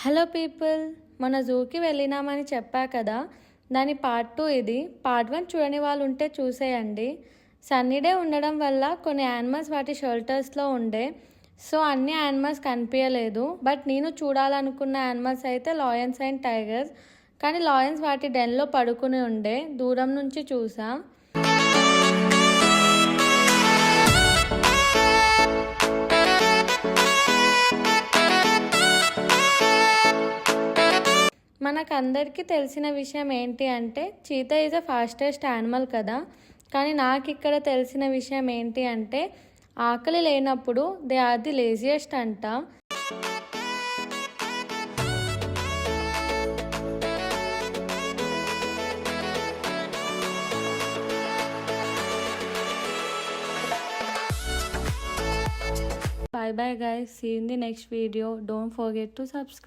Hello people, మన జూకి వెళ్ళినామని చెప్పా కదా, దాని పార్ట్ 2 ఇది. పార్ట్ 1 చూడని వాళ్ళు ఉంటే చూసేయండి. సన్నీ డే ఉండడం వల్ల కొన్ని యానిమల్స్ వాటి షెల్టర్స్లో ఉండే, సో అన్ని యానిమల్స్ కనిపించలేదు. బట్ నేను చూడాలనుకున్న యానిమల్స్ అయితే లాయన్స్ అండ్ టైగర్స్. కానీ లాయన్స్ వాటి డెన్లో పడుకుని ఉండే, దూరం నుంచి చూసా. మనకందరికీ తెలిసిన విషయం ఏంటి అంటే cheetah is a fastest animal కదా. కానీ నాకు ఇక్కడ తెలిసిన విషయం ఏంటి అంటే ఆకలి లేనప్పుడు దే ఆర్ ది లేజియెస్ట్ అంట. Bye bye guys, see you in the next video. Don't forget to subscribe.